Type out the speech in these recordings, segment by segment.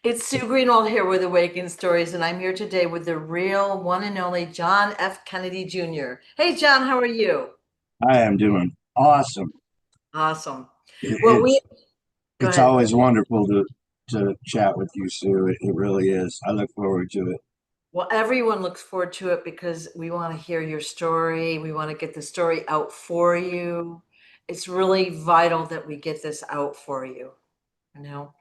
It's Sue Greenwald here with Awaken Stories, and I'm here today with the real one and only John F. Kennedy Jr. Hey, John, how are you? I am doing awesome. Awesome. Well, It's go it's ahead. always wonderful to chat with you, Sue. It really is. I look forward to it. Well, everyone looks forward to it because we want to hear your story. We want to get the story out for you. It's really vital that we get this out for you, you know?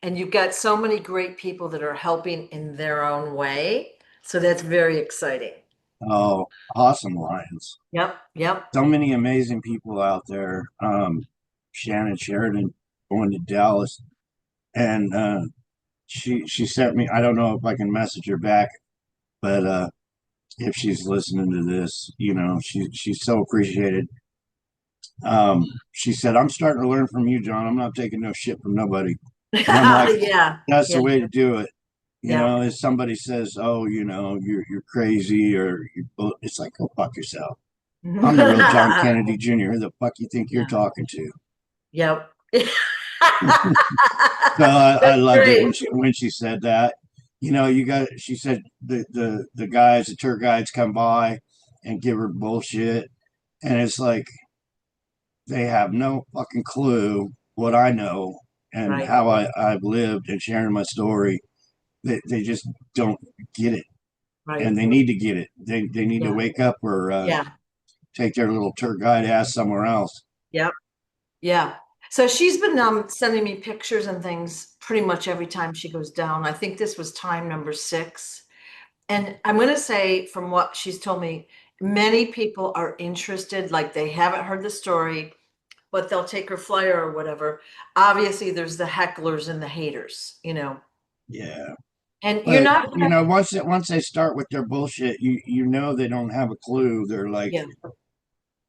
And you've got so many great people that are helping in their own way. So that's very exciting. Oh, awesome, Lions. Yep, yep. So many amazing people out there. Shannon Sheridan going to Dallas, and she sent me. I don't know if I can message her back, but if she's listening to this, she's so appreciated. She said, "I'm starting to learn from you, John. I'm not taking no shit from nobody." And I'm like, Yeah, that's the yeah, way to do it. yeah. If somebody says, "Oh, you're crazy," it's like, go fuck yourself. I'm the real John Kennedy Jr. Who the fuck you think you're Yeah. talking to? Yep. So I That's loved it great. when she said that. You got. She said the guys, the tour guides come by and give her bullshit, and it's like they have no fucking clue what I know and Right, how I've lived and sharing my story. They just don't get it, right. and they need to get it. They need to Yeah, wake up or yeah, take their little tour guide ass somewhere else. yep, yeah. So she's been sending me pictures and things pretty much every time she goes down. I think this was time number 6. And I'm going to say, from what she's told me, many people are interested, like they haven't heard the story, but they'll take her flyer or whatever. Obviously, there's the hecklers and the haters, Yeah, and you're but not gonna, once they start with their bullshit, you know they don't have a clue. They're like, yeah,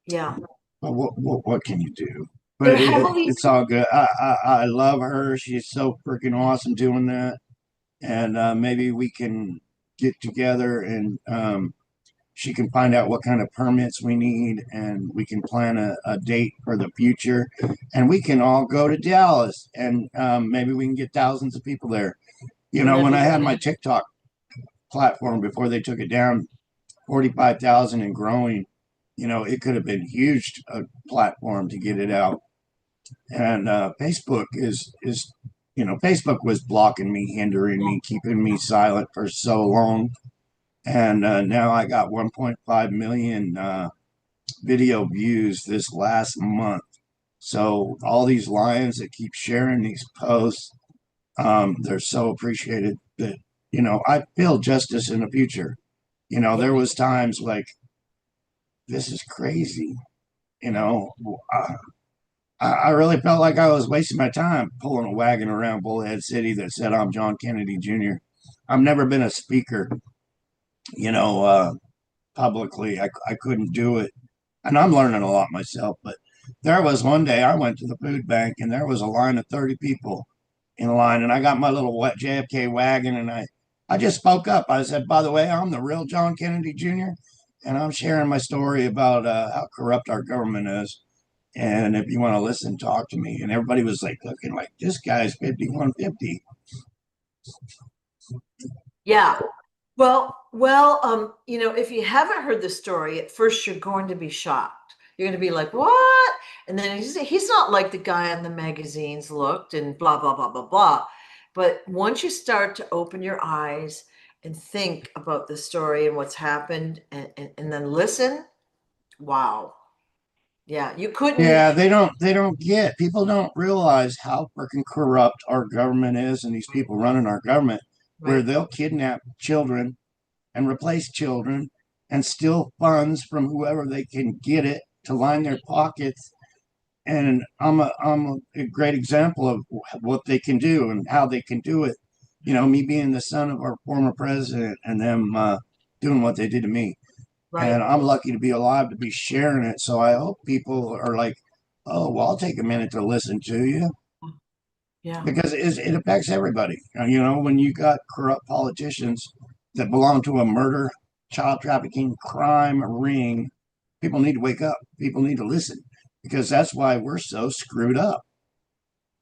yeah. well, what can you do? But They're heavily, it's all good. I love her. She's so freaking awesome doing that. And maybe we can get together and she can find out what kind of permits we need and we can plan a date for the future and we can all go to Dallas and maybe we can get thousands of people there. wouldn't that When be I had my great? TikTok platform before they took it down, 45,000 and growing, it could have been huge platform to get it out. And Facebook Facebook was blocking me, hindering Yeah, me, keeping me yeah. silent for so long. And now I got 1.5 million video views this last month. So all these lions that keep sharing these posts, they're so appreciated that I feel justice in the future. There was times like this is crazy. You Yeah. know, uh, I really felt like I was wasting my time pulling a wagon around Bullhead City that said I'm John Kennedy Jr. I've never been a speaker, you know, uh, publicly. I couldn't do it. And I'm learning a lot myself. But there was one day I went to the food bank and there was a line of 30 people in line. And I got my little JFK wagon and I just spoke up. I said, by the way, I'm the real John Kennedy Jr. And I'm sharing my story about how corrupt our government is. And if you want to listen, talk to me. And everybody was like looking like this guy's 5150. Yeah. If you haven't heard the story, at first you're going to be shocked. You're going to be like, what? And then he's not like the guy on the magazines looked and blah, blah, blah, blah, blah. But once you start to open your eyes and think about the story and what's happened and then listen, wow. Yeah, you couldn't, Yeah, they don't get people don't realize how freaking corrupt our government is and these people running our government where right, they'll kidnap children and replace children and steal funds from whoever they can get it to line their pockets. And I'm a great example of what they can do and how they can do it. Me being the son of our former president and them doing what they did to me. right. And I'm lucky to be alive to be sharing it. So I hope people are like, oh, well, I'll take a minute to listen to you Yeah, because it affects everybody. When you got corrupt politicians that belong to a murder, child trafficking, crime ring, people need to wake up. People need to listen because that's why we're so screwed up.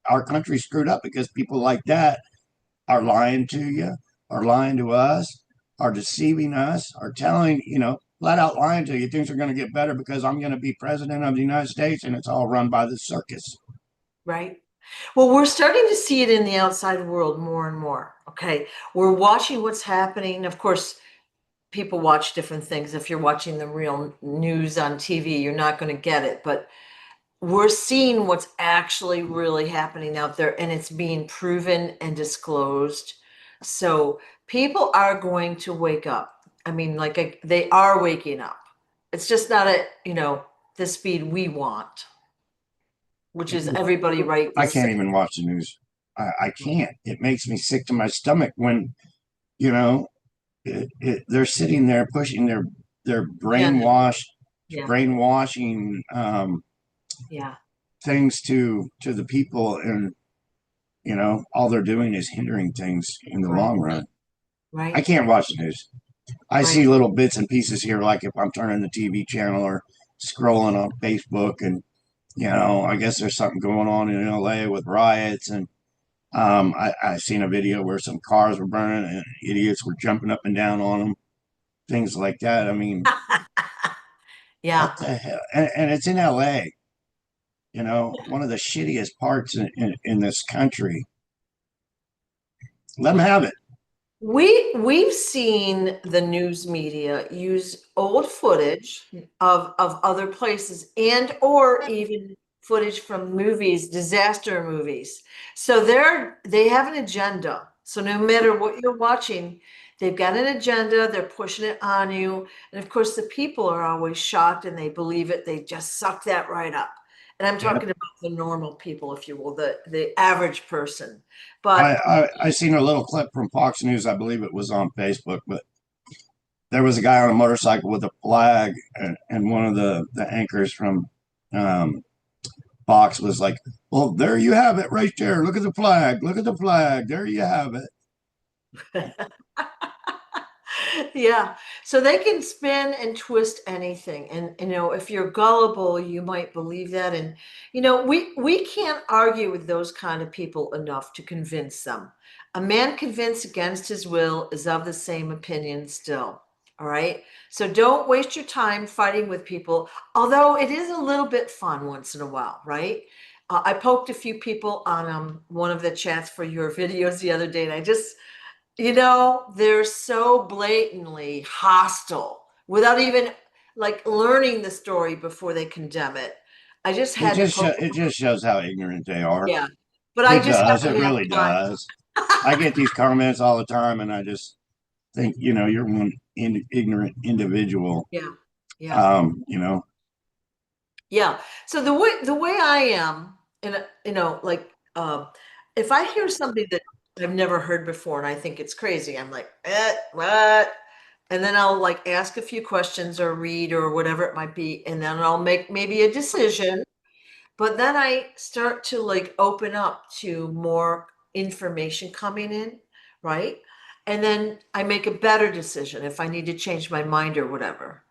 Our country's screwed up because people like that are lying to you, are lying to us, are deceiving us, are telling, flat out lying to you, things are going to get better because I'm going to be president of the United States and it's all run by the circus. Right. Well, we're starting to see it in the outside world more and more. Okay. We're watching what's happening. Of course, people watch different things. If you're watching the real news on TV, you're not going to get it. But we're seeing what's actually really happening out there, and it's being proven and disclosed. So people are going to wake up. I mean, they are waking up. It's just not at, the speed we want, which is everybody right I this can't second. even watch the news. I can't. It makes me sick to my stomach when, you know, they're sitting there pushing their Agenda. Yeah. brainwashing Yeah. things to the people, and all they're doing is hindering things in the Right. long run. I Right. can't watch the news. I see Right. little bits and pieces here, like if I'm turning the TV channel or scrolling on Facebook, and I guess there's something going on in LA with riots, and I seen a video where some cars were burning and idiots were jumping up and down on them, things like that. I mean, what Yeah. the hell? And it's in LA, one of the shittiest parts in this country. Let them have it. We've seen the news media use old footage of other places and or even footage from movies, disaster movies. So they have an agenda. So no matter what you're watching, they've got an agenda, they're pushing it on you. And of course the people are always shocked and they believe it. They just suck that right up. And I'm Yep. talking about the normal people, if you will, the average person. I, But I seen a little clip from Fox News. I believe it was on Facebook, but there was a guy on a motorcycle with a flag, and one of the anchors from um, Fox was like, "Well, there you have it, right there. Look at the flag. Look at the flag. There you have it." yeah, so they can spin and twist anything, and if you're gullible you might believe that, and we can't argue with those kind of people enough to convince them. A man convinced against his will is of the same opinion still. All right, so don't waste your time fighting with people, although it is a little bit fun once in a while, right? I poked a few people on one of the chats for your videos the other day, and I just they're so blatantly hostile without even like learning the story before they condemn it. I just had to poke. It just shows how ignorant they are. Yeah, but I It just does. It happen to have really time. does. I get these comments all the time, and I just think, you're one ignorant individual. Yeah, yeah, Um, you know, yeah. So the way I am, and like if I hear something that I've never heard before and I think it's crazy, I'm like, what? And then I'll like ask a few questions or read or whatever it might be, and then I'll make maybe a decision. But then I start to like open up to more information coming in, right? And then I make a better decision if I need to change my mind or whatever.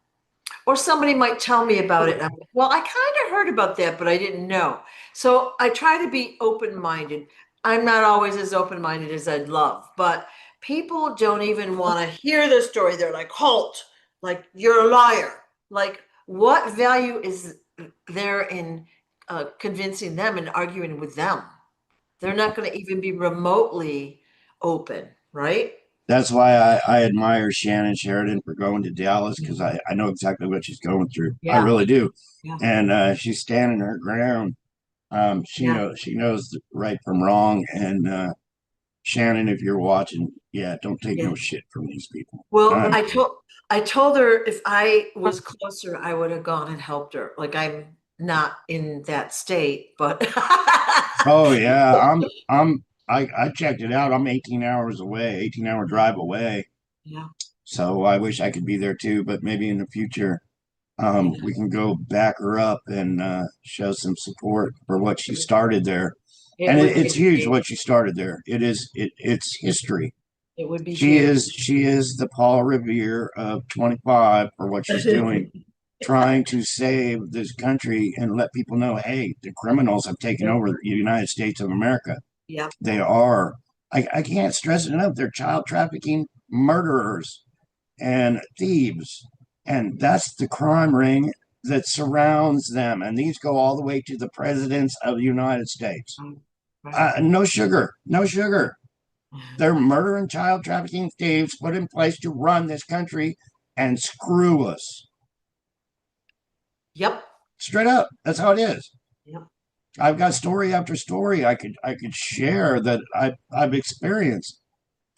Or somebody might tell me about it. And I'm like, well, I kind of heard about that, but I didn't know. So I try to be open minded. I'm not always as open minded as I'd love, but people don't even want to hear the story. They're like, halt, like, you're a liar. Like, what value is there in convincing them and arguing with them? They're not going to even be remotely open, right? that's why I admire Shannon Sheridan for going to Dallas, because I know exactly what she's going through. I Yeah, really do. yeah, And she's standing her ground. yeah. She knows right from wrong. And Shannon, if you're watching, yeah, don't take Yeah. no shit from these people. Well, None. I told her if I was closer, I would have gone and helped her. Like I'm not in that state, but Oh yeah, I checked it out. I'm 18 hours away, 18-hour drive away. yeah, So I wish I could be there too, but maybe in the future, yeah, we can go back her up and show some support for what she started there. it And would be it's huge great. what she started there. It's history. It would be huge. She is the Paul Revere of 25 for what she's doing, trying to save this country and let people know, hey, the criminals have taken over the United States of America. Yeah, They are. I can't stress it enough. They're child trafficking murderers and thieves. And that's the crime ring that surrounds them. And these go all the way to the presidents of the United States. Right. No sugar, no sugar. They're murdering child trafficking thieves put in place to run this country and screw us. Yep. Straight up. That's how it is. Yep. I've got story after story I could share that I've experienced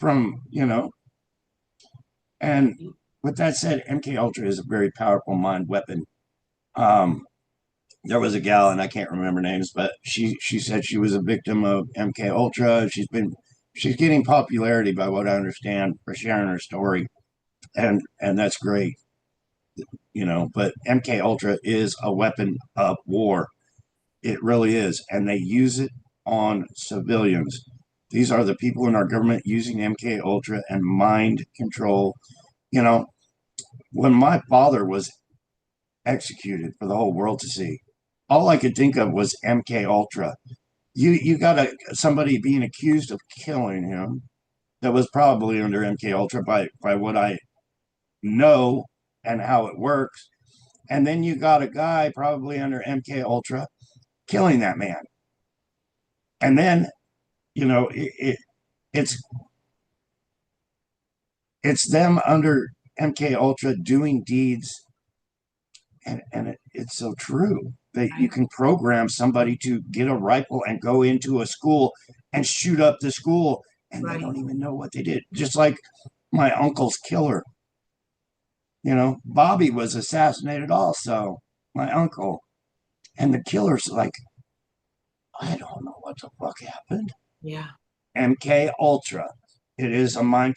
from, and with that said, MK Ultra is a very powerful mind weapon. Um, there was a gal, and I can't remember names, but she said she was a victim of MK Ultra. She's getting popularity by what I understand for sharing her story, and that's great, But MK Ultra is a weapon of war. It really is, and they use it on civilians. These are the people in our government using MK Ultra and mind control. You know, when my father was executed for the whole world to see, all I could think of was MK Ultra. You got somebody being accused of killing him that was probably under MK Ultra by what I know and how it works, and then you got a guy probably under MK Ultra killing that man, and then it's it's them under MK Ultra doing deeds, and it's so true that you Right. can program somebody to get a rifle and go into a school and shoot up the school, and they Right. don't even know what they did. Just like my uncle's killer, Bobby was assassinated also, my uncle, and the killer's like, I don't know what the fuck happened. Yeah. MK Ultra. It is a mind.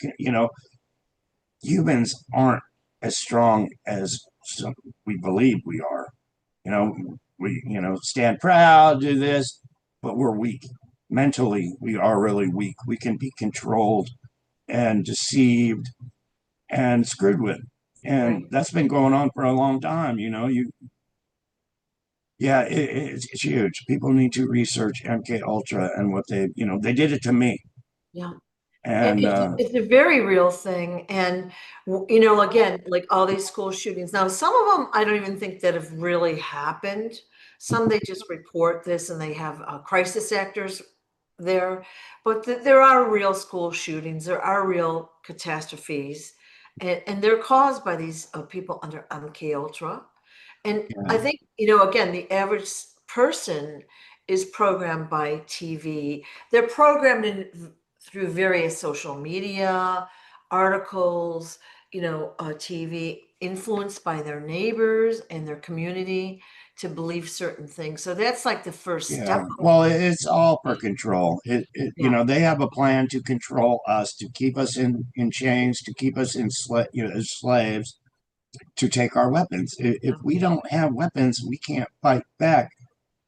Humans aren't as strong as we believe we are. We stand proud, do this, but we're weak. Mentally, we are really weak. We can be controlled and deceived and screwed with. And Right. that's been going on for a long time. Yeah, it's huge. People need to research MK Ultra and what they did it to me. Yeah. And It's a very real thing. And, again, like all these school shootings. Now, some of them I don't even think that have really happened. Some they just report this and they have crisis actors there. But there are real school shootings. There are real catastrophes. And they're caused by these people under MK Ultra. And I yeah, think, again, the average person is programmed by TV. They're programmed through various social media, articles, TV, influenced by their neighbors and their community to believe certain things. So that's like the first yeah. step of Well, it's all for it. control. Yeah, They have a plan to control us, to keep us in chains, to keep us as slaves, to take our weapons. If yeah, we don't have weapons, we can't fight back.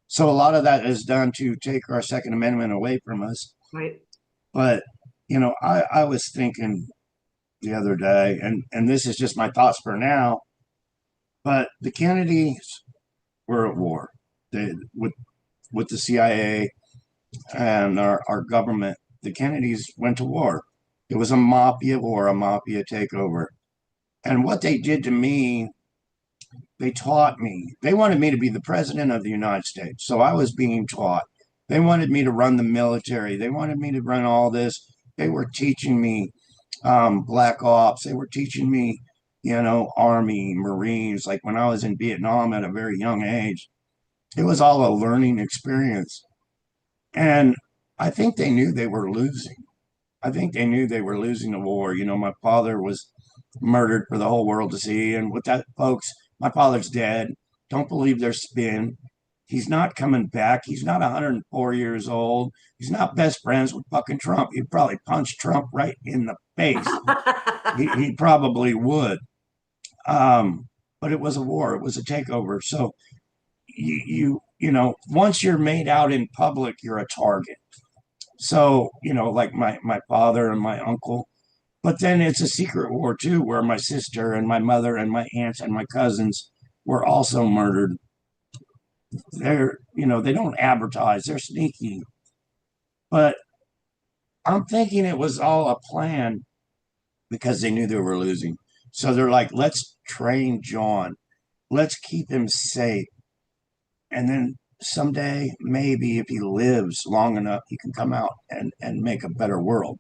So a lot of that is done to take our Second Amendment away from us. right. But I was thinking the other day, and this is just my thoughts for now. But the Kennedys were at war. With the CIA and our government. The Kennedys went to war. It was a mafia war, a mafia takeover. And what they did to me, they taught me. They wanted me to be the president of the United States. So I was being taught. They wanted me to run the military. They wanted me to run all this. They were teaching me black ops. They were teaching me, Army, Marines. Like when I was in Vietnam at a very young age, it was all a learning experience. And I think they knew they were losing. I think they knew they were losing the war. My father was murdered for the whole world to see. And with that, folks, my father's dead. Don't believe their spin. He's not coming back. He's not 104 years old. He's not best friends with fucking Trump. He'd probably punch Trump right in the face. He probably would. But it was a war. It was a takeover. So once you're made out in public, you're a target. So, like my father and my uncle. But then it's a secret war too, where my sister and my mother and my aunts and my cousins were also murdered. They don't advertise, they're sneaky. But I'm thinking it was all a plan because they knew they were losing. So they're like, let's train John, let's keep him safe. And then someday, maybe if he lives long enough, he can come out and make a better world.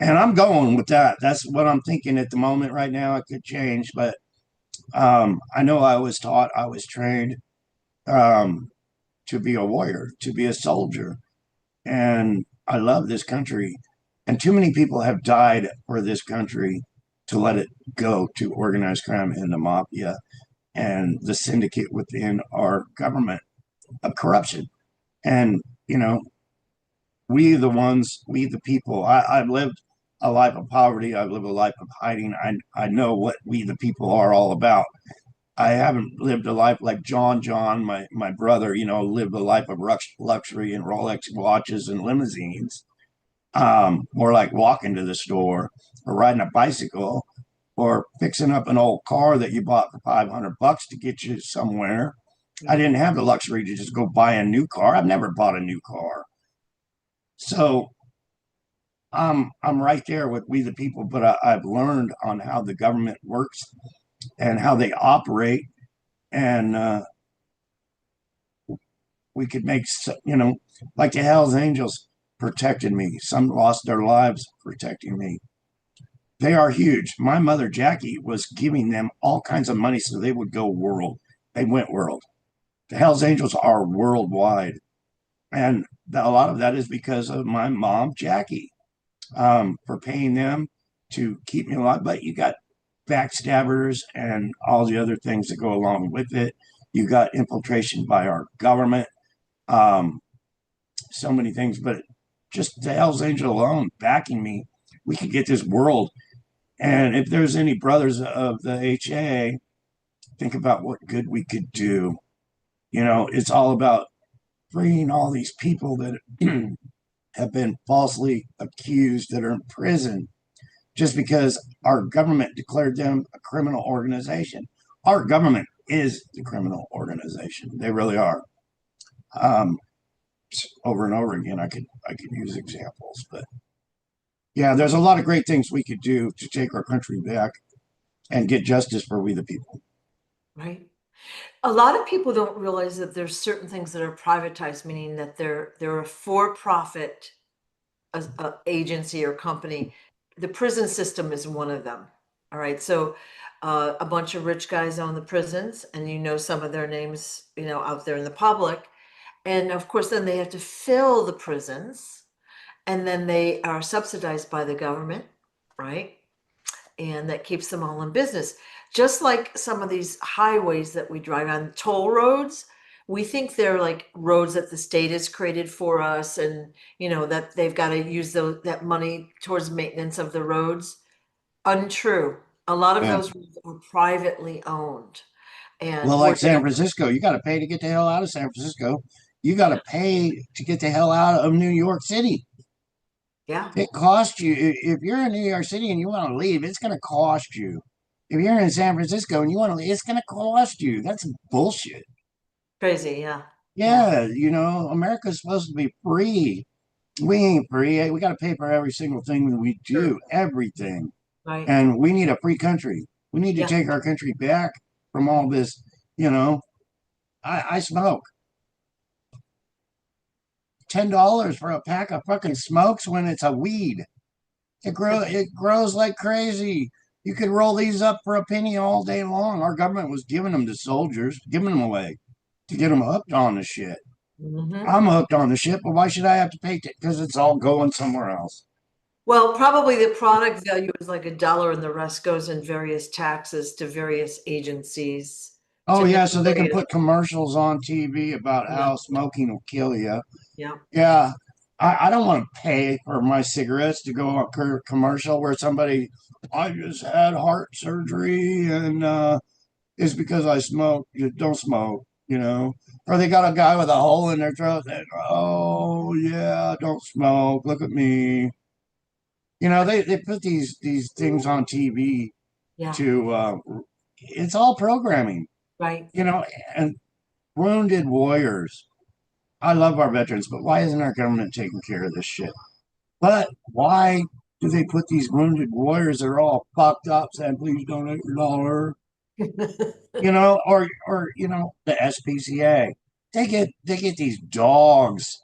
And I'm going with that. That's what I'm thinking at the moment right now. It could change, but I know I was taught, I was trained um, to be a warrior, to be a soldier. And I love this country. And too many people have died for this country to let it go to organized crime and the mafia and the syndicate within our government of corruption. And, you know, we the people, I've lived a life of poverty. I've lived a life of hiding. I know what we the people are all about. I haven't lived a life like John, my brother, lived a life of luxury and Rolex watches and limousines. More like walking to the store or riding a bicycle or fixing up an old car that you bought for $500 to get you somewhere. I didn't have the luxury to just go buy a new car. I've never bought a new car. So I'm right there with we the people, but I've learned on how the government works and how they operate, and we could make like the Hell's Angels protected me. Some lost their lives protecting me. They are huge. My mother Jackie was giving them all kinds of money so they would go world. They went world. The Hell's Angels are worldwide, and a lot of that is because of my mom Jackie, for paying them to keep me alive. But you got backstabbers and all the other things that go along with it. You got infiltration by our government, um, so many things. But just the Hell's Angel alone backing me, we could get this world. And if there's any brothers of the HA, think about what good we could do. It's all about freeing all these people that have been falsely accused that are in prison just because our government declared them a criminal organization. Our government is the criminal organization. They really are. Um, Over and over again, I could use examples, but yeah, there's a lot of great things we could do to take our country back and get justice for we the people. Right. A lot of people don't realize that there's certain things that are privatized, meaning that they're a for-profit agency or company. The prison system is one of them. All right. So a bunch of rich guys own the prisons, and some of their names, out there in the public. And of course, then they have to fill the prisons, and then they are subsidized by the government, right? And that keeps them all in business. Just like some of these highways that we drive on, toll roads, we think they're like roads that the state has created for us, and that they've got to use that money towards maintenance of the roads. Untrue. A lot of Yeah. those roads are privately owned, Well, and like we're San Francisco, you got to pay to get the hell out of San Francisco. You got to pay to get the hell out of New York City. yeah, It costs you if you're in New York City and you want to leave, it's going to cost you. If you're in San Francisco and you want to leave, it's going to cost you. That's bullshit. crazy. Yeah, yeah, Yeah, America's supposed to be free. We ain't free. We got to pay for every single thing that we sure, do, everything. right, And we need a free country. We need to yeah. take our country back from all this. You know, I smoke $10 for a pack of fucking smokes when it's a weed. It grows like crazy. You could roll these up for a penny all day long. Our government was giving them to soldiers, giving them away to get them hooked on the shit. Hmm. I'm hooked on the shit, but why should I have to pay? Because it's all going somewhere else. Well, probably the product value is like $1, and the rest goes in various taxes to various agencies Oh to yeah, so they can manipulate put it. commercials on TV about Yeah, how smoking will kill you. yeah, Yeah, I don't want to pay for my cigarettes to go on a commercial where somebody, I just had heart surgery and it's because I smoke. You don't smoke, Or they got a guy with a hole in their throat that, oh yeah, don't smoke. Look at me. They put these things on TV yeah, to it's all programming, right. you know, and wounded warriors. I love our veterans, but why isn't our government taking care of this shit? But why do they put these wounded warriors that are all fucked up saying, please donate your dollar? Or the SPCA. They get these dogs,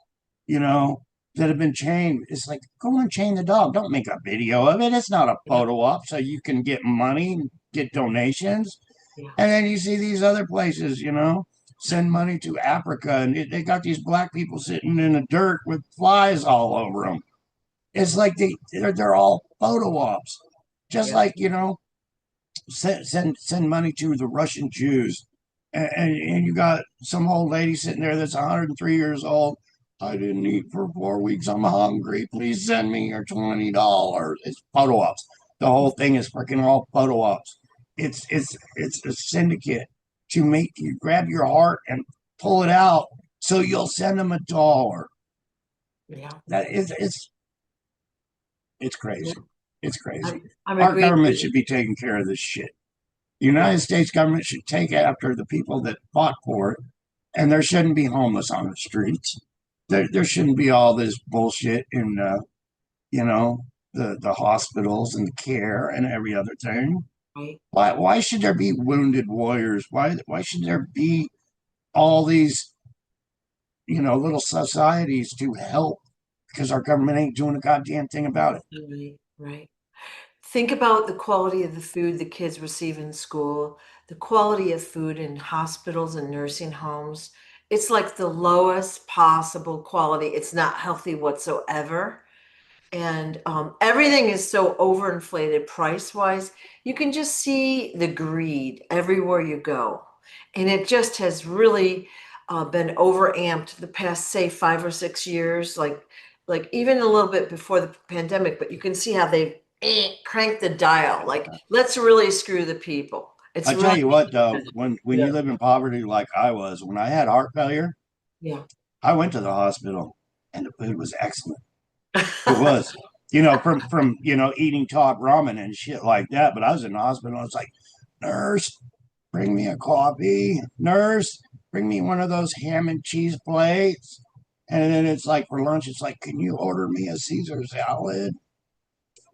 you know, that have been chained. It's like, go and chain the dog. Don't make a video of it. It's not a Yeah, photo op so you can get money, get donations. yeah, And then you see these other places, send money to Africa, and they got these black people sitting in the dirt with flies all over them. It's like they're all photo ops, just yeah. like send money to the Russian Jews, and you got some old lady sitting there that's 103 years old. I didn't eat for 4 weeks. I'm hungry. Please send me your $20. It's photo ops. The whole thing is freaking all photo ops. It's a syndicate to make you grab your heart and pull it out so you'll send them $1. Yeah. That is it's Yeah. crazy. It's crazy. I'm Our agreed government with should you. be taking care of this shit. The Yeah. United States government should take after the people that fought for it, and there shouldn't be homeless on the streets. There shouldn't be all this bullshit in you know the hospitals and the care and every other thing. Right. Why should there be wounded warriors? Why should there be all these little societies to help because our government ain't doing a goddamn thing about it? Right. Right. Think about the quality of the food the kids receive in school, the quality of food in hospitals and nursing homes. It's like the lowest possible quality. It's not healthy whatsoever. And everything is so overinflated price wise. You can just see the greed everywhere you go. And it just has really been overamped the past, say, 5 or 6 years, like even a little bit before the pandemic. But you can see how they've cranked the dial. Like, let's really screw the people. It's I tell really, you what, though, when yeah, you live in poverty like I was, when I had heart failure, yeah. I went to the hospital, and the food was excellent. It was, from eating top ramen and shit like that. But I was in the hospital. I was like, nurse, bring me a coffee. Nurse, bring me one of those ham and cheese plates. And then it's like for lunch, it's like, can you order me a Caesar salad?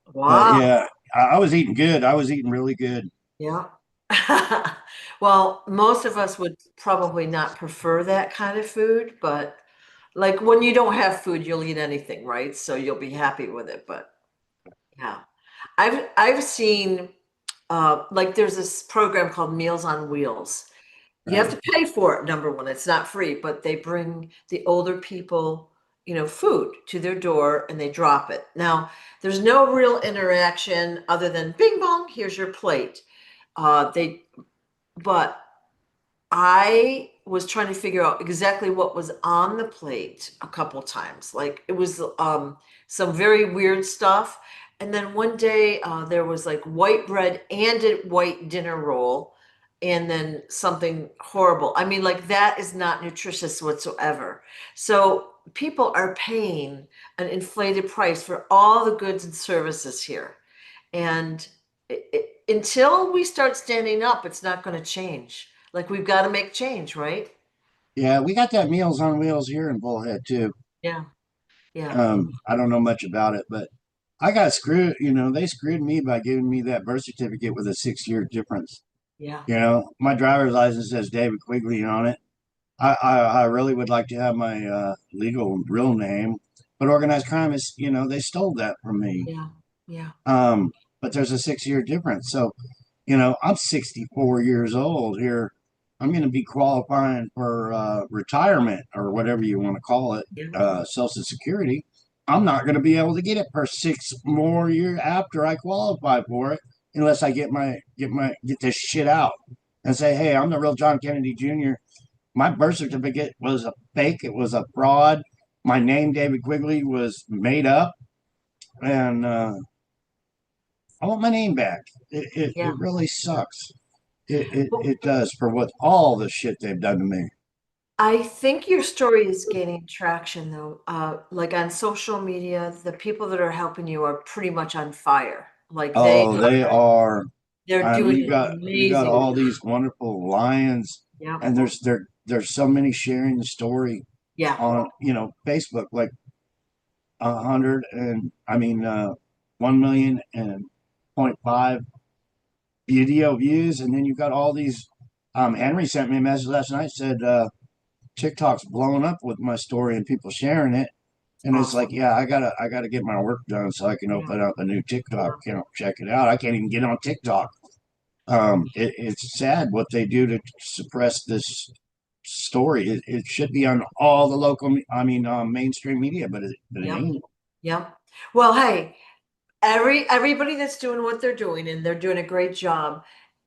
But Wow. yeah, I was eating good. I was eating really good. Yeah. Well, most of us would probably not prefer that kind of food, but like when you don't have food, you'll eat anything, right? So you'll be happy with it. But yeah, I've seen like there's this program called Meals on Wheels. You have Right? to pay for it, number one. It's not free, but they bring the older people, food to their door and they drop it. Now, there's no real interaction other than bing bong, here's your plate. They but I was trying to figure out exactly what was on the plate a couple times. Like it was some very weird stuff. And then one day there was like white bread and a white dinner roll, and then something horrible. I mean, like that is not nutritious whatsoever. So people are paying an inflated price for all the goods and services here. And until we start standing up, it's not going to change. Like we've got to make change, right? Yeah, we got that Meals on Wheels here in Bullhead too. Yeah, yeah, I don't know much about it, but I got screwed. They screwed me by giving me that birth certificate with a 6 year difference. yeah, My driver's license says David Quigley on it. I really would like to have my legal real name, but organized crime is, they stole that from me. yeah, yeah, Um, but there's a 6 year difference. So, I'm 64 years old here. I'm going to be qualifying for retirement or whatever you want to call it, yeah, Social Security. I'm not going to be able to get it for 6 more years after I qualify for it, unless I get this shit out and say, hey, I'm the real John Kennedy Jr. My birth certificate was a fake. It was a fraud. My name, David Quigley, was made up, and I want my name back. It yeah. really sucks. It, it Well, it does for what all the shit they've done to me. I think your story is gaining traction though. Like on social media, the people that are helping you are pretty much on fire. Like Oh, they are. they're I mean, doing you got amazing all job. these wonderful lions, Yeah, and there's so many sharing the story yeah, on Facebook. Like 100 and I mean 1 million and point five video views, and then you got all these. Henry sent me a message last night, said TikTok's blowing up with my story and people sharing it. And it's like, Awesome. yeah, I gotta get my work done so I can Yeah. open up a new TikTok Yeah. account, check it out. I can't even get on TikTok. It's sad what they do to suppress this story. It should be on all the local, I mean, mainstream media, but it Yep. ain't. Yep. Well, hey, everybody that's doing what they're doing and they're doing a great job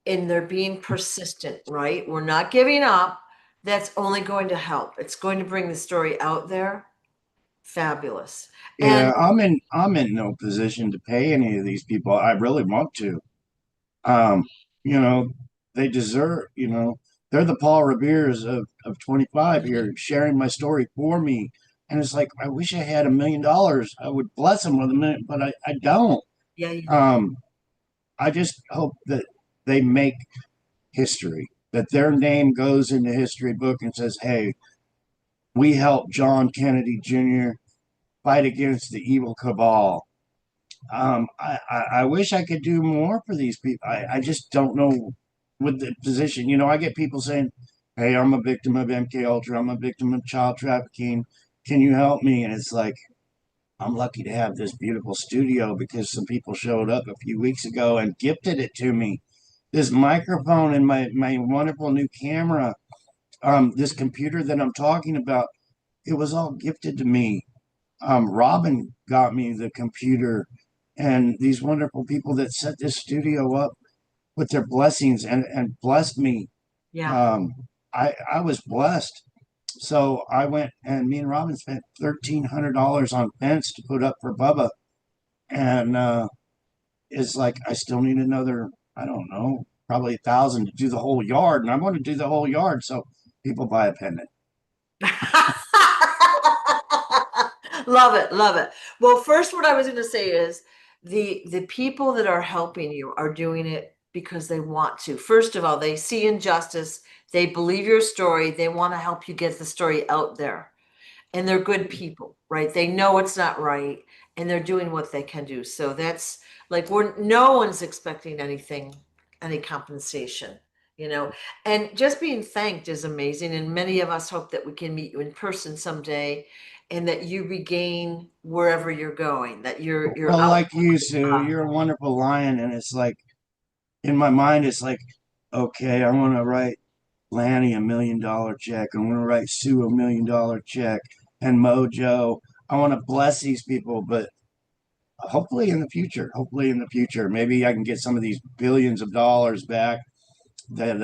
and they're being persistent, right? We're not giving up. That's only going to help. It's going to bring the story out there. Fabulous. Yeah, And I'm in no position to pay any of these people. I really want to. Um, you know, they deserve, they're the Paul Revere's of 25 yeah, here sharing my story for me. And it's like, I wish I had $1 million. I would bless them with $1 million, but I don't. yeah, you don't. Um, I just hope that they make history, that their name goes in the history book and says, hey, we helped John Kennedy Jr. fight against the evil cabal. I wish I could do more for these people. I just don't know with the position. I get people saying, hey, I'm a victim of MK Ultra. I'm a victim of child trafficking. Can you help me? And it's like, I'm lucky to have this beautiful studio because some people showed up a few weeks ago and gifted it to me. This microphone and my wonderful new camera, this computer that I'm talking about, it was all gifted to me. Robin got me the computer and these wonderful people that set this studio up with their blessings and blessed me. Yeah. Um, I was blessed. So I went and me and Robin spent $1,300 on fence to put up for Bubba. And it's like, I still need another, I don't know, probably 1,000 to do the whole yard. And I want to do the whole yard. So people buy a pendant. Love it, love it. Well, first, what I was going to say is the people that are helping you are doing it because they want to. First of all, they see injustice, they believe your story, they want to help you get the story out there. And they're good people, right? They know it's not right and they're doing what they can do. So that's like we're no one's expecting anything, any compensation, you know. And just being thanked is amazing. And many of us hope that we can meet you in person someday and that you regain wherever you're going, that you're Well, out. like you, Sue, you're a wonderful lion. And it's like, in my mind, it's like, okay, I want to write Lanny $1 million check. I want to write Sue $1 million check and Mojo. I want to bless these people, but hopefully in the future, maybe I can get some of these billions of dollars back that,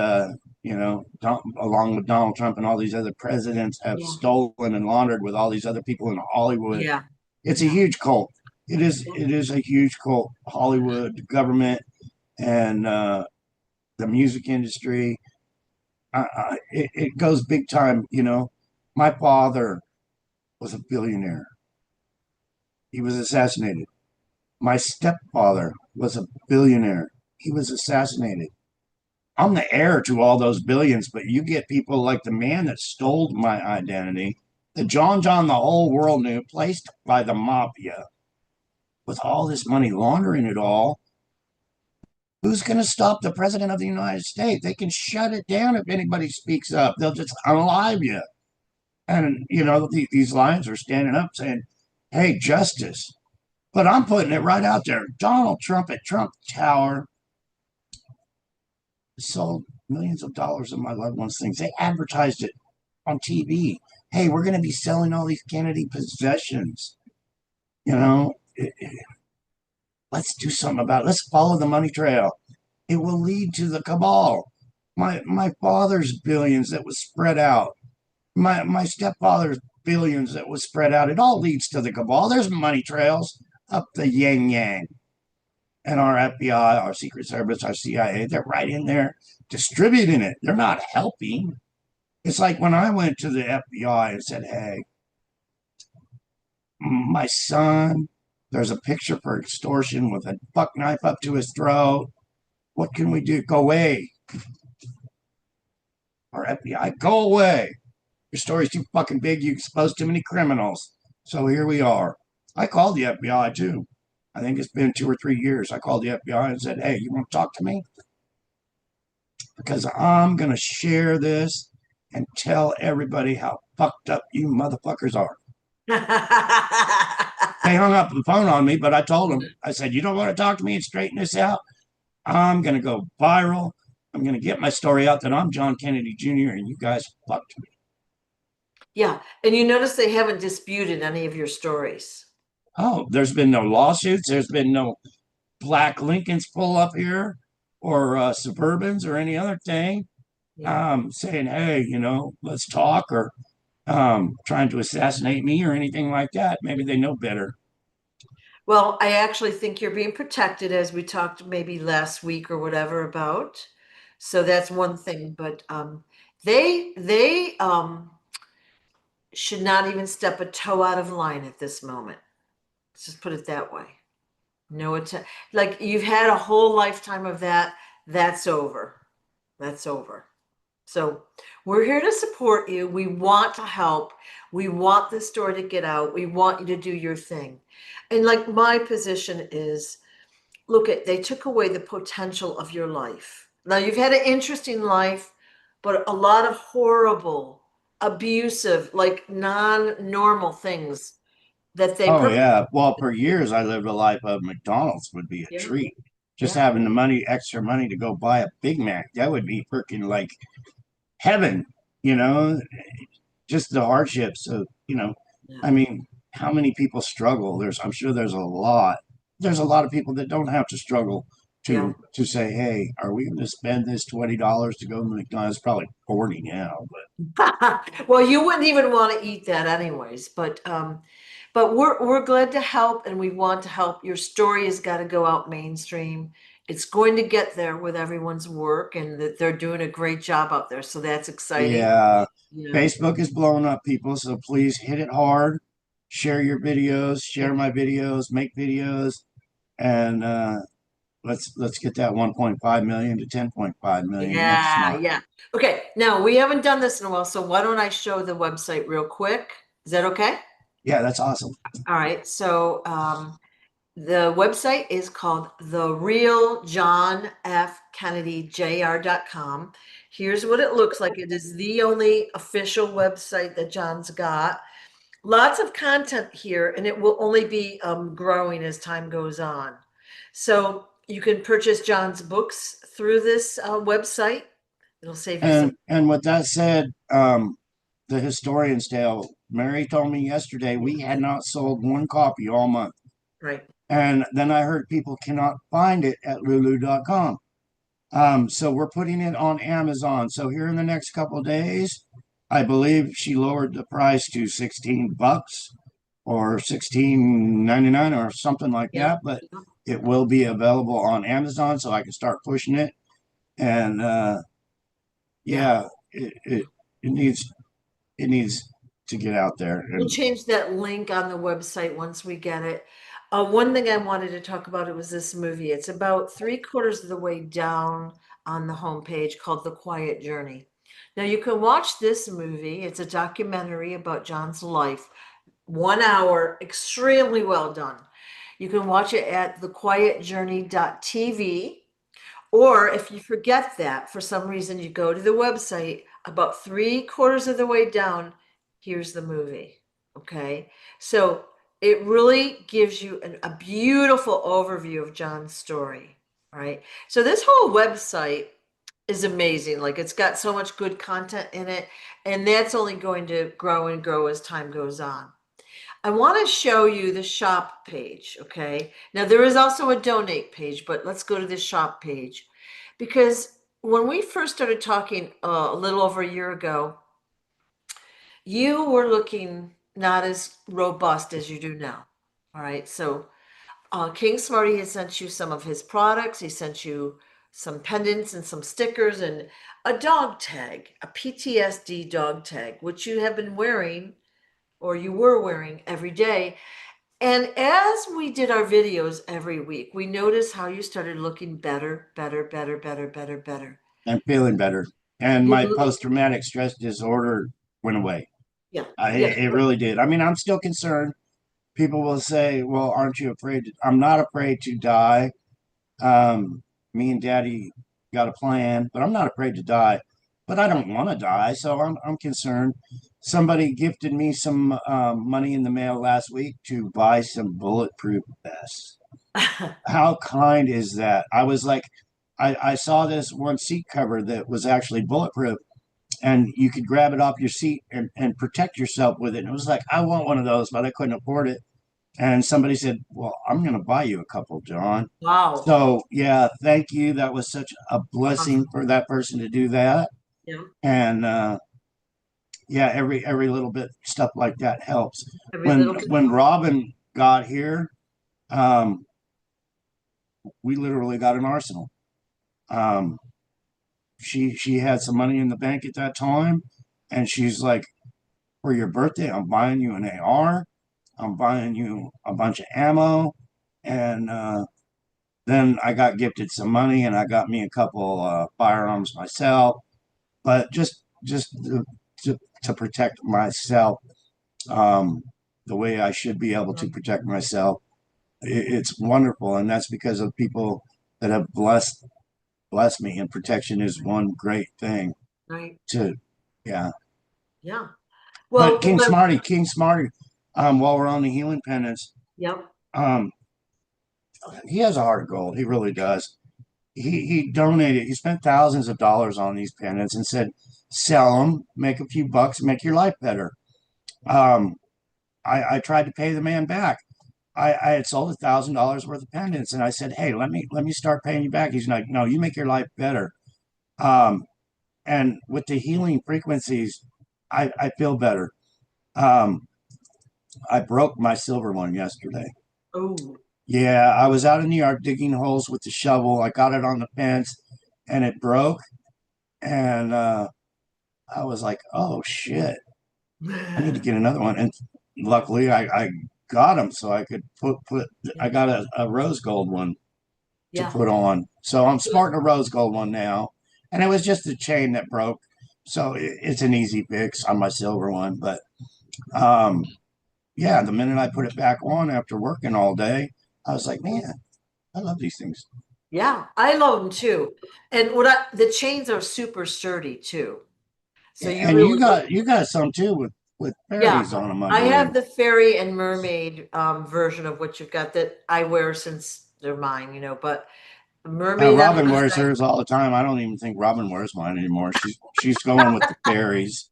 along with Donald Trump and all these other presidents have Yeah, stolen and laundered with all these other people in Hollywood. yeah, It's a yeah, huge cult. It is a huge cult. Hollywood, the government, and the music industry. It goes big time. My father was a billionaire. He was assassinated. My stepfather was a billionaire. He was assassinated. I'm the heir to all those billions, but you get people like the man that stole my identity, the John the whole world knew, placed by the mafia with all this money laundering it all. Who's going to stop the president of the United States? They can shut it down if anybody speaks up. They'll just unalive you. And, these lions are standing up saying, hey, justice. But I'm putting it right out there. Donald Trump at Trump Tower sold millions of dollars of my loved ones' things. They advertised it on TV. Hey, we're going to be selling all these Kennedy possessions. You know, let's do something about it. Let's follow the money trail. It will lead to the cabal. My father's billions that was spread out. My stepfather's billions that was spread out. It all leads to the cabal. There's money trails up the yin yang. And our FBI, our Secret Service, our CIA, they're right in there distributing it. They're not helping. It's like when I went to the FBI and said, hey, my son, there's a picture for extortion with a buck knife up to his throat. What can we do? Go away. Our FBI, go away. Your story's too fucking big. You expose too many criminals. So here we are. I called the FBI too. I think it's been 2 or 3 years. I called the FBI and said, "Hey, you want to talk to me? Because I'm going to share this and tell everybody how fucked up you motherfuckers are." They hung up the phone on me, but I told them, I said, "You don't want to talk to me and straighten this out? I'm going to go viral. I'm going to get my story out that I'm John Kennedy Jr. and you guys fucked me." Yeah, and you notice they haven't disputed any of your stories. Oh, there's been no lawsuits. There's been no black Lincolns pull up here or Suburbans or any other thing Yeah. saying, "Hey, let's talk," or trying to assassinate me or anything like that. Maybe they know better. Well, I actually think you're being protected, as we talked maybe last week or whatever about. So that's one thing, but they should not even step a toe out of line at this moment. Let's just put it that way. No attempt. Like you've had a whole lifetime of that. That's over. That's over. So we're here to support you. We want to help. We want this story to get out. We want you to do your thing. And like my position is, look at they took away the potential of your life. Now you've had an interesting life, but a lot of horrible, abusive, like non-normal things that they Oh perpetrate. yeah. Well, for years I lived a life of McDonald's would be a Yeah, treat. Just yeah, having the money, extra money to go buy a Big Mac, that would be freaking like heaven, you know, just the hardships of, yeah, I mean, how many people struggle? I'm sure there's a lot of people that don't have to struggle yeah. to say, "Hey, are we going to spend this $20 to go to McDonald's?" Probably 40 now, but Well, you wouldn't even want to eat that anyways, but we're glad to help and we want to help. Your story has got to go out mainstream. It's going to get there with everyone's work and that they're doing a great job out there. So that's exciting. yeah, Yeah. Facebook is blowing up, people. So please hit it hard. Share your videos, share my videos, make videos, and let's get that 1.5 million to 10.5 million next Yeah, month. yeah. Okay, now we haven't done this in a while, so why don't I show the website real quick? Is that okay? Yeah, that's awesome. All right. So the website is called The Real John F. Kennedy Jr.com. Here's what it looks like. It is the only official website that John's got. Lots of content here, and it will only be growing as time goes on. So you can purchase John's books through this website. It'll save you some. And with that said, the historian's tale. Mary told me yesterday we had not sold one copy all month. Right. And then I heard people cannot find it at lulu.com. So we're putting it on Amazon. So here in the next couple of days, I believe she lowered the price to $16 or 16.99 or something like Yeah. that. But it will be available on Amazon, so I can start pushing it. And Yeah. yeah, it needs to get out there. We'll And change that link on the website once we get it. One thing I wanted to talk about, it was this movie. It's about three-quarters of the way down on the homepage called The Quiet Journey. Now you can watch this movie. It's a documentary about John's life. 1 hour, extremely well done. You can watch it at thequietjourney.tv. Or if you forget that for some reason, you go to the website about three-quarters of the way down, here's the movie. Okay. So it really gives you a beautiful overview of John's story. Right. So this whole website is amazing. Like it's got so much good content in it, and that's only going to grow and grow as time goes on. I want to show you the shop page, okay? Now there is also a donate page, but let's go to the shop page because when we first started talking a little over a year ago, you were looking not as robust as you do now. All right, so King Smarty has sent you some of his products. He sent you some pendants and some stickers and a dog tag, a PTSD dog tag, which you have been wearing or you were wearing every day. And as we did our videos every week, we noticed how you started looking better, better, better, better, better, better. I'm feeling better. And You my look, post traumatic stress disorder went away. yeah, I, yeah, it really did. I mean, I'm still concerned. people will say, well, aren't you afraid I'm not afraid to die. Me and Daddy got a plan, but I'm not afraid to die. But I don't want to die, so I'm concerned. Somebody gifted me some money in the mail last week to buy some bulletproof vests. How kind is that? I was like, I saw this one seat cover that was actually bulletproof, and you could grab it off your seat and protect yourself with it. And it was like, I want one of those, but I couldn't afford it. And somebody said, well, I'm going to buy you a couple, John. Wow. So, yeah, thank you. That was such a blessing Awesome. for that person to do that. Yeah. And yeah, every little bit stuff like that helps. Every When little bit. when Robin got here, um, we literally got an arsenal. Um, she had some money in the bank at that time, and she's like, for your birthday, I'm buying you an AR. I'm buying you a bunch of ammo, and then I got gifted some money, and I got me a couple firearms myself. But just to protect myself, um, the way I should be able to protect myself, it's wonderful, and that's because of people that have blessed me. And protection is one great thing Right. to, yeah. Yeah. But Well, King Smarty, while we're on the healing pendants, yep. um, he has a heart of gold. He really does. He donated. He spent thousands of dollars on these pendants and said, sell them, make a few bucks, make your life better. Um, I tried to pay the man back. I had sold $1,000 worth of pendants, and I said, hey, let me start paying you back. He's like, no, you make your life better. Um, and with the healing frequencies, I feel better. Um, I broke my silver one yesterday. Oh, Yeah, I was out in the yard digging holes with the shovel. I got it on the fence and it broke. And I was like, oh shit, I need to get another one. And luckily I got them so I could I got a rose gold one to yeah. put on. So I'm sporting a rose gold one now. And it was just a chain that broke. So it's an easy fix on my silver one. But um, yeah, the minute I put it back on after working all day, I was like, man, I love these things. Yeah, I love them too. And the chains are super sturdy too. So you And really, you got some too with yeah. fairies on them, I I believe. have the fairy and mermaid version of what you've got that I wear since they're mine, but mermaid on Robin one wears side. hers all the time. I don't even think Robin wears mine anymore. She's going with the fairies.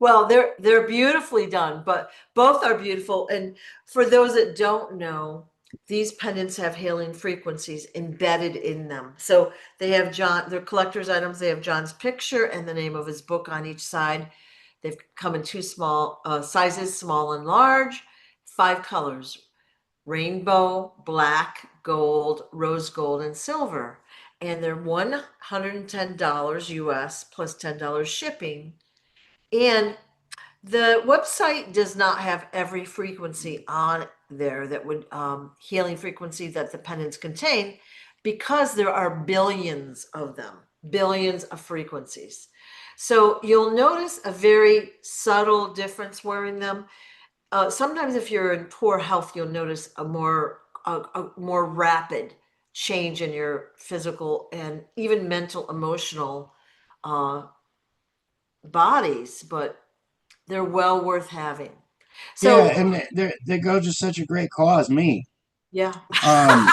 Well, they're beautifully done, but both are beautiful. And for those that don't know, these pendants have healing frequencies embedded in them. So they have they're collector's items. They have John's picture and the name of his book on each side. They've come in two small sizes, small and large, 5 colors: rainbow, black, gold, rose gold, and silver. And they're $110 US plus $10 shipping. And the website does not have every frequency on there that would healing frequency that the pendants contain, because there are billions of them, billions of frequencies. So you'll notice a very subtle difference wearing them. Sometimes if you're in poor health, you'll notice a more rapid change in your physical and even mental, emotional uh, bodies, but they're well worth having. Yeah, So, and they go to such a great cause. Me, yeah. um,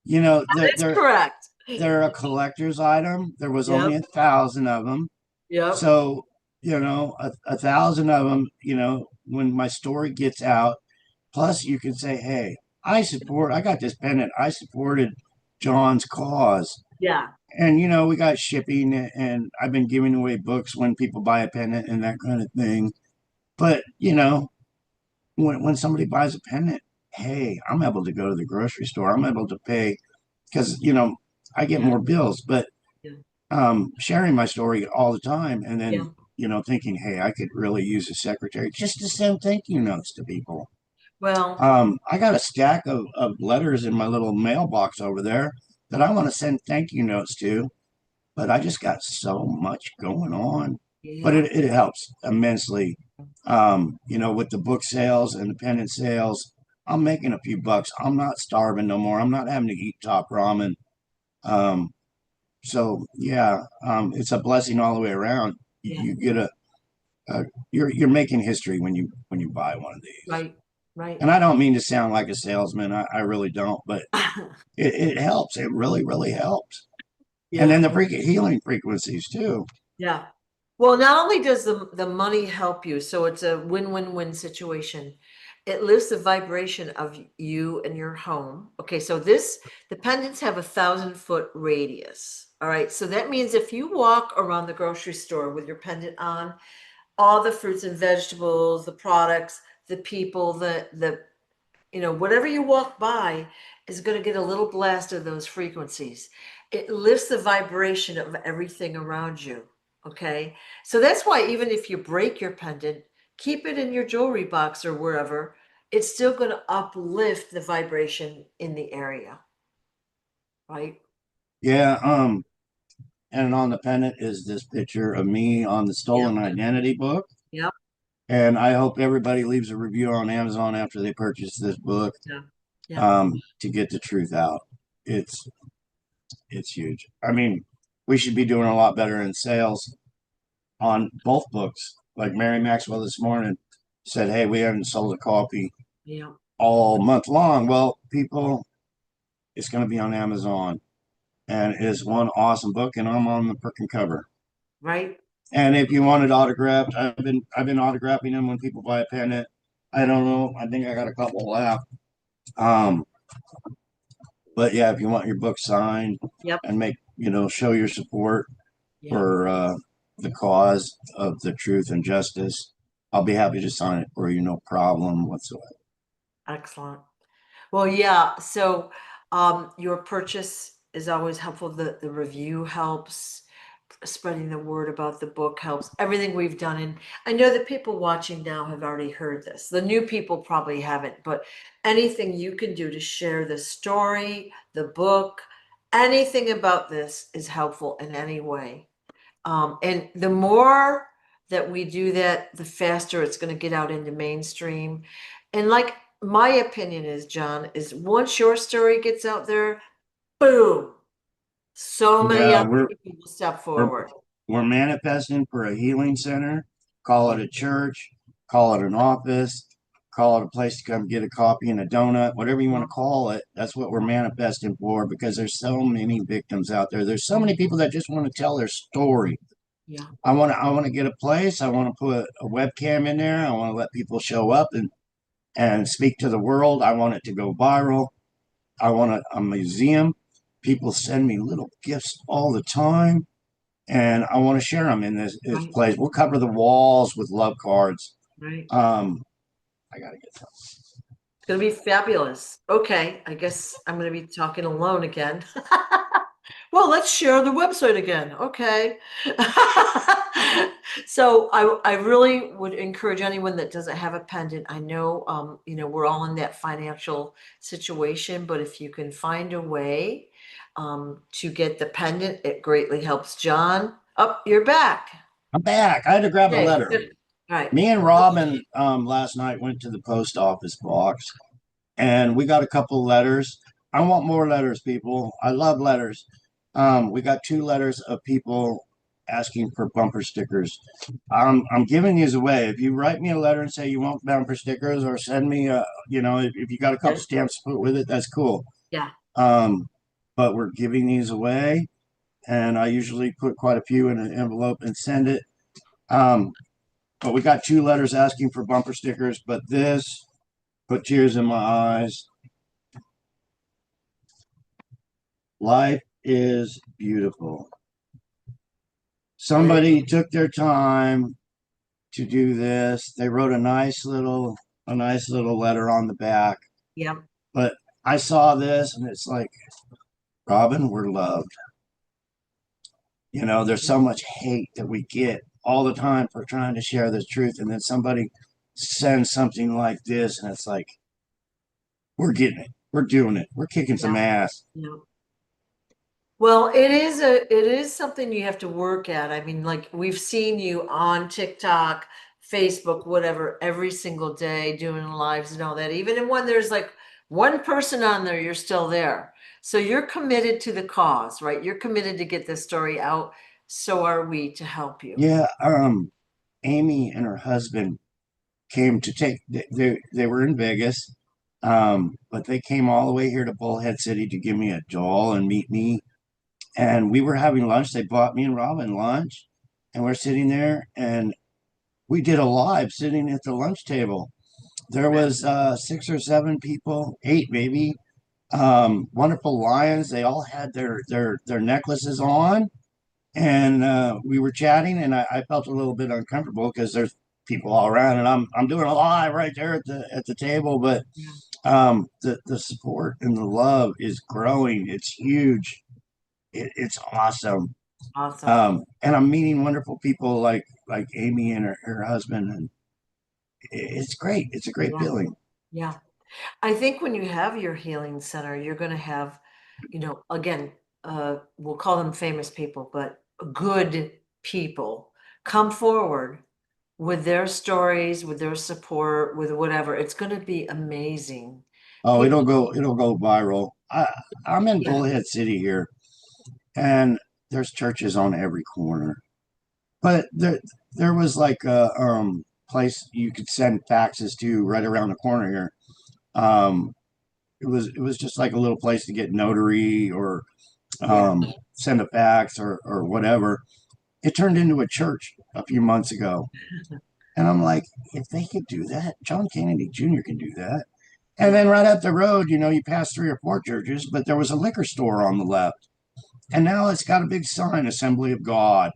That is correct. they're a collector's item. There was only Yep. 1,000 of them, Yep. so a thousand of them. When my story gets out, plus you can say, hey, I got this pendant. I supported John's cause. Yeah. And we got shipping, and I've been giving away books when people buy a pendant and that kind of thing. But when somebody buys a pendant, hey, I'm able to go to the grocery store. I'm able to pay because I get Yeah. more bills. But Yeah. sharing my story all the time, and Yeah. then thinking, hey, I could really use a secretary just to send thank you notes to people. Well, I got a stack of letters in my little mailbox over there that I want to send thank you notes to, but I just got so much going on. but Yeah. it helps immensely. With the book sales and the pendant sales, I'm making a few bucks. I'm not starving no more. I'm not having to eat top ramen. Um, so yeah, it's a blessing all the way around. Yeah. You get a you're making history when you buy one of these. Right. Right. And I don't mean to sound like a salesman. I really don't, but it helps. It really, really helps. And then Yeah. the healing frequencies too. Yeah. Well, not only does the money help you, so it's a win-win-win situation. It lifts the vibration of you and your home. Okay, so the pendants have 1,000-foot radius. All right, so that means if you walk around the grocery store with your pendant on, all the fruits and vegetables, the products, the people, whatever you walk by is going to get a little blast of those frequencies. It lifts the vibration of everything around you. Okay. So that's why even if you break your pendant, keep it in your jewelry box or wherever, it's still going to uplift the vibration in the area. Right. Yeah. And on the pennant is this picture of me on the Yep. Stolen Identity book. Yep. And I hope everybody leaves a review on Amazon after they purchase this book, Yeah. Yeah. to get the truth out. It's it's huge. I mean, we should be doing a lot better in sales on both books. Like Mary Maxwell this morning said, "Hey, we haven't sold a copy Yeah. all month long." Well, people, it's going to be on Amazon, and it's one awesome book, and I'm on the freaking cover. Right. And if you want it autographed, I've been autographing them when people buy a pennant. I don't know. I think I got a couple left. Um, but yeah, if you want your book signed Yep. and show your support Yep. for the cause of the truth and justice, I'll be happy to sign it for you, no problem whatsoever. Excellent. Well, yeah. So, your purchase is always helpful. The review helps. Spreading the word about the book helps. Everything we've done, and I know that people watching now have already heard this. The new people probably haven't, but anything you can do to share the story, the book, anything about this is helpful in any way. And the more that we do that, the faster it's going to get out into mainstream. And like my opinion is, John, is once your story gets out there, boom, so many Yeah, other people will step we're forward. we're manifesting for a healing center. Call Yeah, it a church, call it an office, call it a place to come get a coffee and a donut, whatever you want yeah, to call it. That's what we're manifesting for, because there's so many victims out there. There's so yeah, many people that just want to tell their story. yeah, I want to get a place. I want to put a webcam in there. I want to let people show up and speak to the world. I want it to go viral. I want a museum. People send me little gifts all the time, and I want to share them in this right, place. We'll cover the walls with love cards. right. Um, I gotta get some. It's gonna be fabulous. Okay, I guess I'm gonna be talking alone again. Well, let's share the website again. Okay. So I really would encourage anyone that doesn't have a pendant. I know we're all in that financial situation, but if you can find a way to get the pendant, it greatly helps. John, up, you're back. I'm back. I had to grab a Okay, letter. good. All right. Me and So, Robin last night went to the post office box, and we got a couple letters. I want more letters, people. I love letters. We got two letters of people asking for bumper stickers. I'm giving these away. If you write me a letter and say you want bumper stickers, or send me if you got a couple yeah, stamps to put with it, that's cool. yeah, Um, but we're giving these away, and I usually put quite a few in an envelope and send it. Um, but we got two letters asking for bumper stickers, but this put tears in my eyes. Life is beautiful. it Somebody is. took their time to do this. They wrote a nice little letter on the back. Yeah, But I saw this and it's like, Robin, we're loved. There's so much hate that we get all the time for trying to share the truth. And then somebody sends something like this, and it's like, we're getting it. We're doing it. We're kicking some yeah, ass. yeah. Well, it is something you have to work at. I mean, like we've seen you on TikTok, Facebook, whatever, every single day doing lives and all that. Even when there's like one person on there, you're still there. So you're committed to the cause, right? You're committed to get this story out. So are we to help you. Yeah, Amy and her husband came to they were in Vegas, but they came all the way here to Bullhead City to give me a doll and meet me. And we were having lunch. They bought me and Robin lunch, and we're sitting there, and we did a live sitting at the lunch table. There was 6 or 7 people, 8 maybe. Wonderful lions. They all had their necklaces on, and we were chatting, and I felt a little bit uncomfortable because there's people all around, and I'm doing a live right there at the table. But Yeah. the support and the love is growing. It's huge. It's awesome. Awesome. And I'm meeting wonderful people like Amy and her husband, and it's great. It's a great Yeah. feeling. Yeah. I think when you have your healing center, you're going to have, again, we'll call them famous people, but good people come forward with their stories, with their support, with whatever. It's going to be amazing. Oh, People, it'll go viral. I'm in yeah, Bullhead City here, and there's churches on every corner. But there was like a place you could send faxes to right around the corner here. Um, it was just like a little place to get notary or yeah, send a fax or whatever. It turned into a church a few months ago, and I'm like, if they could do that, John Kennedy Jr. can do that. And yeah, then right up the road, you pass 3 or 4 churches, but there was a liquor store on the left, and now it's got a big sign, Assembly of God.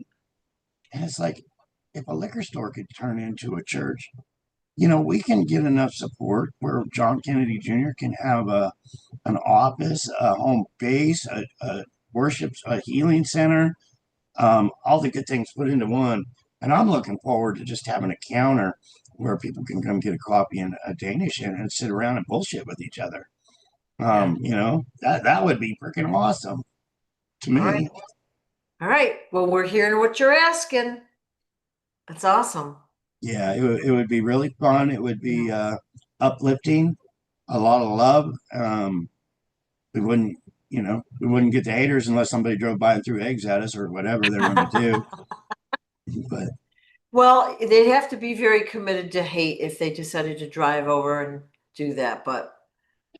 And it's like, if a liquor store could turn into a church, we can get enough support where John Kennedy Jr. can have an office, a home base, a worship, a healing center, all the good things put into one. And I'm looking forward to just having a counter where people can come get a coffee and a Danish and sit around and bullshit with each other. yeah. That would be freaking awesome to All right. me. All right. Well, we're hearing what you're asking. That's awesome. Yeah, it would be really fun. It would Yeah. be uplifting, a lot of love. We wouldn't, we wouldn't get the haters unless somebody drove by and threw eggs at us or whatever they're going to do. But Well, they'd have to be very committed to hate if they decided to drive over and do that. But,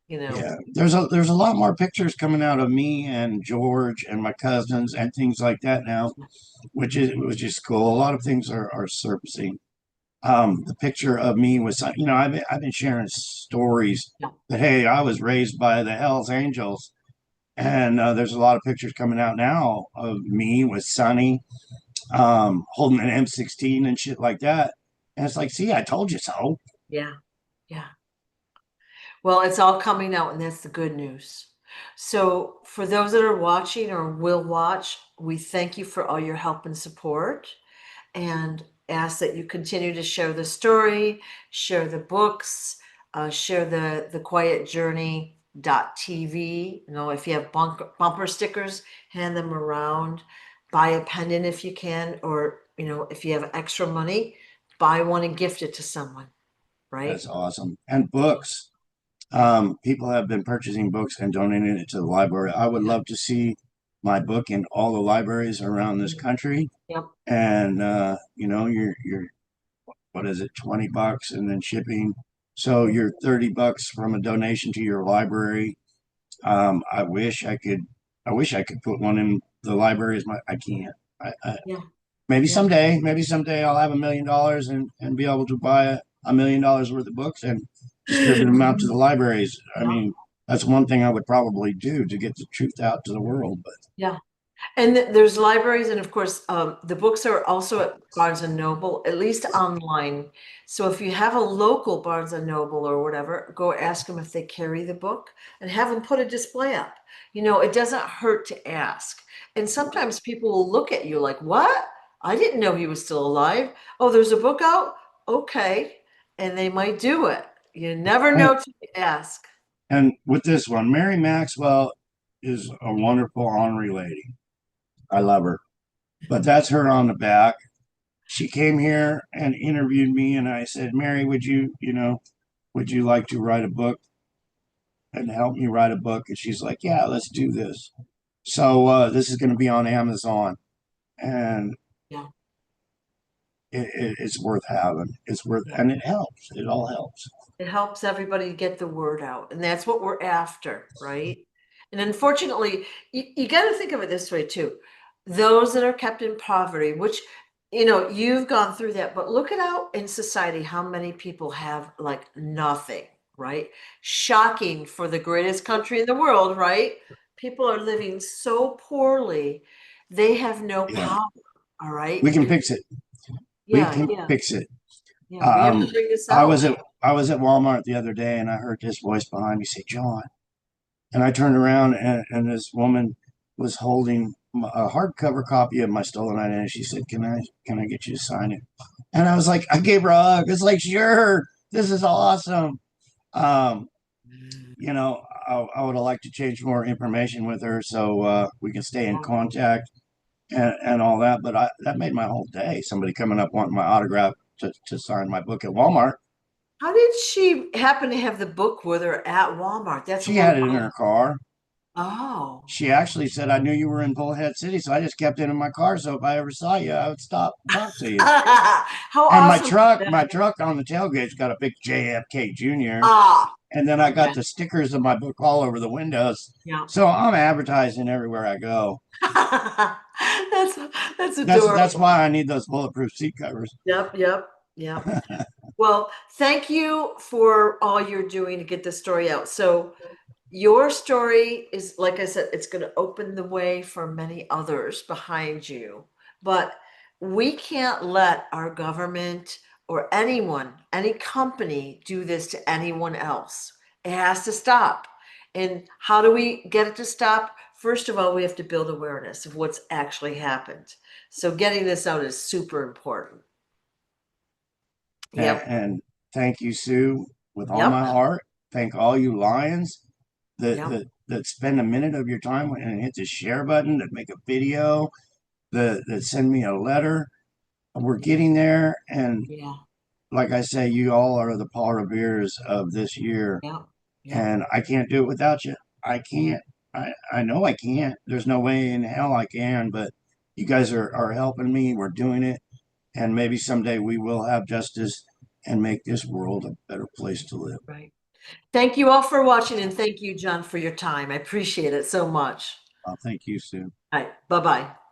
you know, yeah, there's a lot more pictures coming out of me and George and my cousins and things like that now, which is cool. A lot of things are surfacing. The picture of me was, I've been sharing stories yeah, that hey, I was raised by the Hell's Angels, and there's a lot of pictures coming out now of me with Sonny, holding an M16 and shit like that. And it's like, see, I told you so. yeah, yeah. Well, it's all coming out, and that's the good news. So, for those that are watching or will watch, we thank you for all your help and support and ask that you continue to share the story, share the books, share the Quiet Journey TV. If you have bumper stickers, hand them around. Buy a pendant if you can, or if you have extra money, buy one and gift it to someone, That's right? awesome. And books. People have been purchasing books and donating it to the library. I would Yeah. love to see my book in all the libraries around this country. Yep. And you're what is it, $20 and then shipping. So you're $30 from a donation to your library. I wish I could put one in the library as my I can't. I Yeah. Yeah. maybe someday I'll have $1 million and be able to buy $1 million worth of books and distribute them out to the libraries. I Yeah. mean, that's one thing I would probably do to get the truth out to the world. But Yeah. And there's libraries, and of course, the books are also at Barnes and Noble, at least online. So if you have a local Barnes and Noble or whatever, go ask them if they carry the book and have them put a display up. It doesn't hurt to ask. And sometimes people will look at you like, "What? I didn't know he was still alive. Oh, there's a book out? Okay." And they might do it. You never and, know till you ask. and with this one, Mary Maxwell. is a wonderful honorary lady. I love her. But that's her on the back. She came here and interviewed me, and I said, Mary, would you like to write a book and help me write a book? And she's like, yeah, let's do this. So this is going to be on Amazon, and Yeah. it's worth having. It's worth, Yeah. and it helps. It all helps. It helps everybody get the word out, and that's what we're after, right? And unfortunately, you got to think of it this way too. Those that are kept in poverty, which, you've gone through that, but look at out in society how many people have like nothing, right? Shocking for the greatest country in the world, right? People are living so poorly, they have no Yeah, power, all we right? can fix it. We Yeah, can yeah, fix it. yeah. We have to Um, bring this I out. was at I was at Walmart the other day, and I heard this voice behind me say, "John." And I turned around, and this woman was holding a hardcover copy of my Stolen Identity. She said, can I get you to sign it?" And I was like, I gave her a hug. It's like, sure, this is awesome. Um, I would have liked to change more information with her so we can stay in Yeah. contact and all that. But that made my whole day. Somebody coming up wanting my autograph to sign my book at Walmart. How did she happen to have the book with her at Walmart? That's a She little had it in her car. Oh. She actually said, I knew you were in Bullhead City, so I just kept it in my car. So if I ever saw you, I would stop and talk to you. How And awesome is my that? truck on the tailgate's got a big JFK Jr. Ah, And then I got okay. the stickers of my book all over the windows. Yeah. So I'm advertising everywhere I go. That's that's That's adorable. why I need those bulletproof seat covers. Yep, yep, yep. Well, thank you for all you're doing to get the story out. So your story is, like I said, it's going to open the way for many others behind you. But we can't let our government or anyone, any company do this to anyone else. It has to stop. And how do we get it to stop? First of all, we have to build awareness of what's actually happened. So getting this out is super important. Yep. And thank you, Sue, with all Yep. my heart. Thank all you lions Yep. that spend a minute of your time and hit the share button, that make a video, that send me a letter. We're getting there. And Yeah. like I say, you all are the Paul Revere's of this year. Yep. Yep. And I can't do it without you. I can't. I know I can't. There's no way in hell I can, but you guys are helping me. We're doing it. And maybe someday we will have justice and make this world a better place to live. Right. Thank you all for watching, and thank you, John, for your time. I appreciate it so much. Thank you, Sue. All right. Bye-bye.